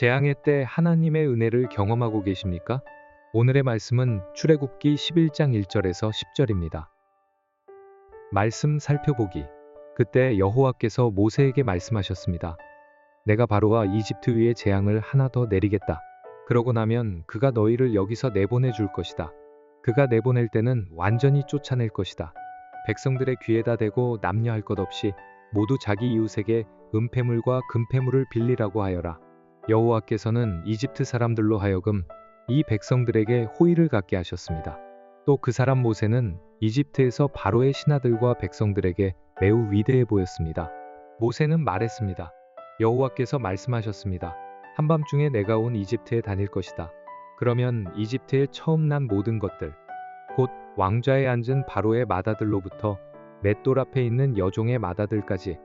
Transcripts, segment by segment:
재앙의 때 하나님의 은혜를 경험하고 계십니까? 오늘의 말씀은 출애굽기 11장 1절에서 10절입니다. 말씀 살펴보기. 그때 여호와께서 모세에게 말씀하셨습니다. 내가 바로와 이집트 위에 재앙을 하나 더 내리겠다. 그러고 나면 그가 너희를 여기서 내보내 줄 것이다. 그가 내보낼 때는 완전히 쫓아낼 것이다. 백성들의 귀에다 대고 남녀할 것 없이 모두 자기 이웃에게 은폐물과 금폐물을 빌리라고 하여라. 여호와께서는 이집트 사람들로 하여금 이 백성들에게 호의를 갖게 하셨습니다. 또 그 사람 모세는 이집트에서 바로의 신하들과 백성들에게 매우 위대해 보였습니다. 모세는 말했습니다. 여호와께서 말씀하셨습니다. 한밤중에 내가 온 이집트에 다닐 것이다. 그러면 이집트에 처음 난 모든 것들, 곧 왕좌에 앉은 바로의 맏아들로부터 맷돌 앞에 있는 여종의 맏아들까지,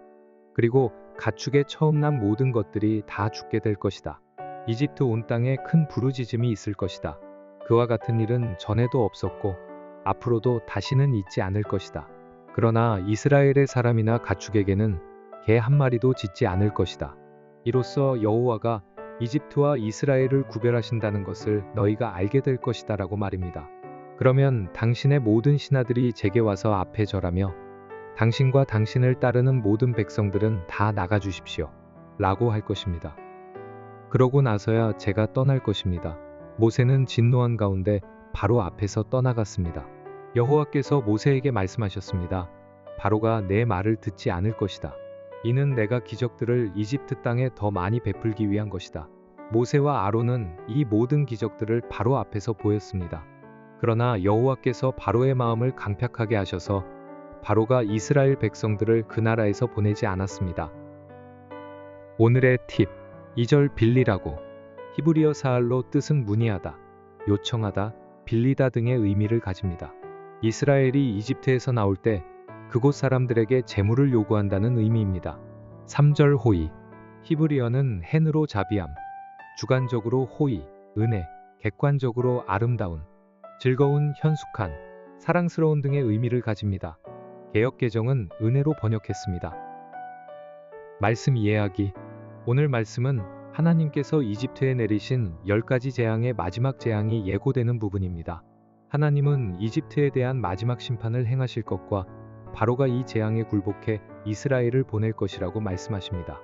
그리고 가축의 처음 난 모든 것들이 다 죽게 될 것이다. 이집트 온 땅에 큰 부르짖음이 있을 것이다. 그와 같은 일은 전에도 없었고 앞으로도 다시는 있지 않을 것이다. 그러나 이스라엘의 사람이나 가축에게는 개 한 마리도 짖지 않을 것이다. 이로써 여호와가 이집트와 이스라엘을 구별하신다는 것을 너희가 알게 될 것이다 라고 말입니다. 그러면 당신의 모든 신하들이 제게 와서 앞에 절하며 당신과 당신을 따르는 모든 백성들은 다 나가 주십시오 라고 할 것입니다. 그러고 나서야 제가 떠날 것입니다. 모세는 진노한 가운데 바로 앞에서 떠나갔습니다. 여호와께서 모세에게 말씀하셨습니다. 바로가 내 말을 듣지 않을 것이다. 이는 내가 기적들을 이집트 땅에 더 많이 베풀기 위한 것이다. 모세와 아론은 이 모든 기적들을 바로 앞에서 보였습니다. 그러나 여호와께서 바로의 마음을 강팍하게 하셔서 바로가 이스라엘 백성들을 그 나라에서 보내지 않았습니다. 오늘의 팁. 2절 빌리라고. 히브리어 사할로 뜻은 문의하다, 요청하다, 빌리다 등의 의미를 가집니다. 이스라엘이 이집트에서 나올 때 그곳 사람들에게 재물을 요구한다는 의미입니다. 3절 호의. 히브리어는 헨으로 자비함, 주관적으로 호의, 은혜, 객관적으로 아름다운, 즐거운, 현숙한, 사랑스러운 등의 의미를 가집니다. 개역개정은 은혜로 번역했습니다. 말씀 이해하기. 오늘 말씀은 하나님께서 이집트에 내리신 10가지 재앙의 마지막 재앙이 예고되는 부분입니다. 하나님은 이집트에 대한 마지막 심판을 행하실 것과 바로가 이 재앙에 굴복해 이스라엘을 보낼 것이라고 말씀하십니다.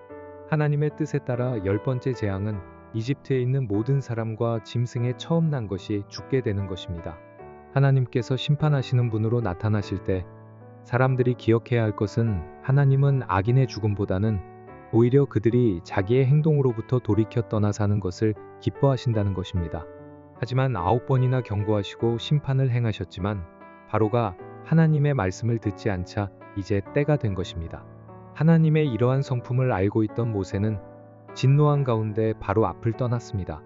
하나님의 뜻에 따라 10번째 재앙은 이집트에 있는 모든 사람과 짐승에 처음 난 것이 죽게 되는 것입니다. 하나님께서 심판하시는 분으로 나타나실 때 사람들이 기억해야 할 것은 하나님은 악인의 죽음보다는 오히려 그들이 자기의 행동으로부터 돌이켜 떠나 사는 것을 기뻐하신다는 것입니다. 하지만 9번이나 경고하시고 심판을 행하셨지만 바로가 하나님의 말씀을 듣지 않자 이제 때가 된 것입니다. 하나님의 이러한 성품을 알고 있던 모세는 진노한 가운데 바로 앞을 떠났습니다.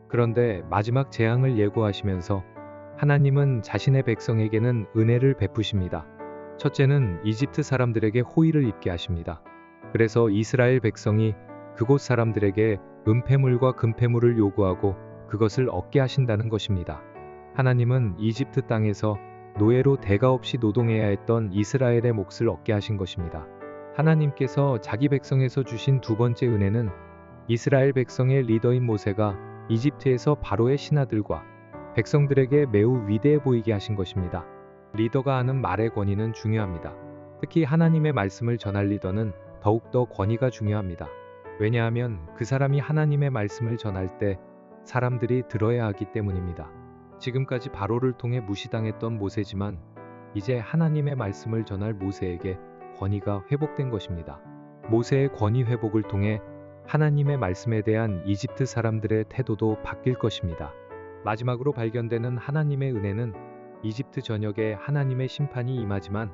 그런데 마지막 재앙을 예고하시면서 하나님은 자신의 백성에게는 은혜를 베푸십니다. 첫째는 이집트 사람들에게 호의를 입게 하십니다. 그래서 이스라엘 백성이 그곳 사람들에게 은폐물과 금폐물을 요구하고 그것을 얻게 하신다는 것입니다. 하나님은 이집트 땅에서 노예로 대가 없이 노동해야 했던 이스라엘의 몫을 얻게 하신 것입니다. 하나님께서 자기 백성에서 주신 두 번째 은혜는 이스라엘 백성의 리더인 모세가 이집트에서 바로의 신하들과 백성들에게 매우 위대해 보이게 하신 것입니다. 리더가 하는 말의 권위는 중요합니다. 특히 하나님의 말씀을 전할 리더는 더욱더 권위가 중요합니다. 왜냐하면 그 사람이 하나님의 말씀을 전할 때 사람들이 들어야 하기 때문입니다. 지금까지 바로를 통해 무시당했던 모세지만 이제 하나님의 말씀을 전할 모세에게 권위가 회복된 것입니다. 모세의 권위 회복을 통해 하나님의 말씀에 대한 이집트 사람들의 태도도 바뀔 것입니다. 마지막으로 발견되는 하나님의 은혜는 이집트 전역에 하나님의 심판이 임하지만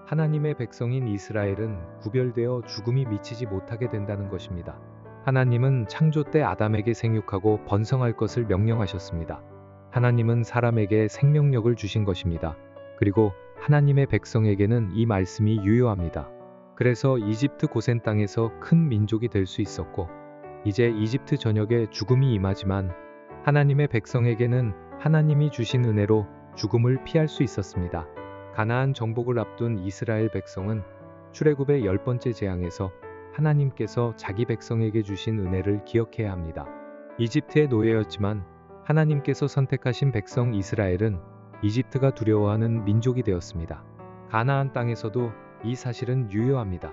하나님의 백성인 이스라엘은 구별되어 죽음이 미치지 못하게 된다는 것입니다. 하나님은 창조 때 아담에게 생육하고 번성할 것을 명령하셨습니다. 하나님은 사람에게 생명력을 주신 것입니다. 그리고 하나님의 백성에게는 이 말씀이 유효합니다. 그래서 이집트 고센 땅에서 큰 민족이 될 수 있었고 이제 이집트 전역에 죽음이 임하지만 하나님의 백성에게는 하나님이 주신 은혜로 죽음을 피할 수 있었습니다. 가나안 정복을 앞둔 이스라엘 백성은 출애굽의 10번째 재앙에서 하나님께서 자기 백성에게 주신 은혜를 기억해야 합니다. 이집트의 노예였지만 하나님께서 선택하신 백성 이스라엘은 이집트가 두려워하는 민족이 되었습니다. 가나안 땅에서도 이 사실은 유효합니다.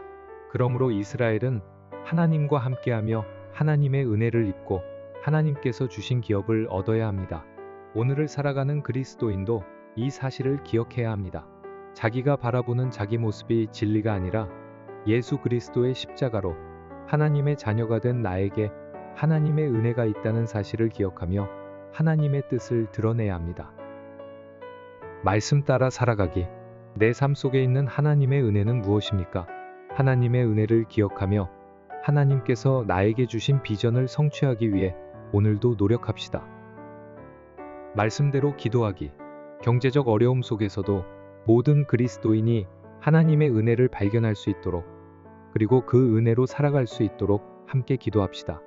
그러므로 이스라엘은 하나님과 함께하며 하나님의 은혜를 입고 하나님께서 주신 기업을 얻어야 합니다. 오늘을 살아가는 그리스도인도 이 사실을 기억해야 합니다. 자기가 바라보는 자기 모습이 진리가 아니라 예수 그리스도의 십자가로 하나님의 자녀가 된 나에게 하나님의 은혜가 있다는 사실을 기억하며 하나님의 뜻을 드러내야 합니다. 말씀 따라 살아가기. 내 삶 속에 있는 하나님의 은혜는 무엇입니까? 하나님의 은혜를 기억하며 하나님께서 나에게 주신 비전을 성취하기 위해 오늘도 노력합시다. 말씀대로 기도하기. 경제적 어려움 속에서도 모든 그리스도인이 하나님의 은혜를 발견할 수 있도록, 그리고 그 은혜로 살아갈 수 있도록 함께 기도합시다.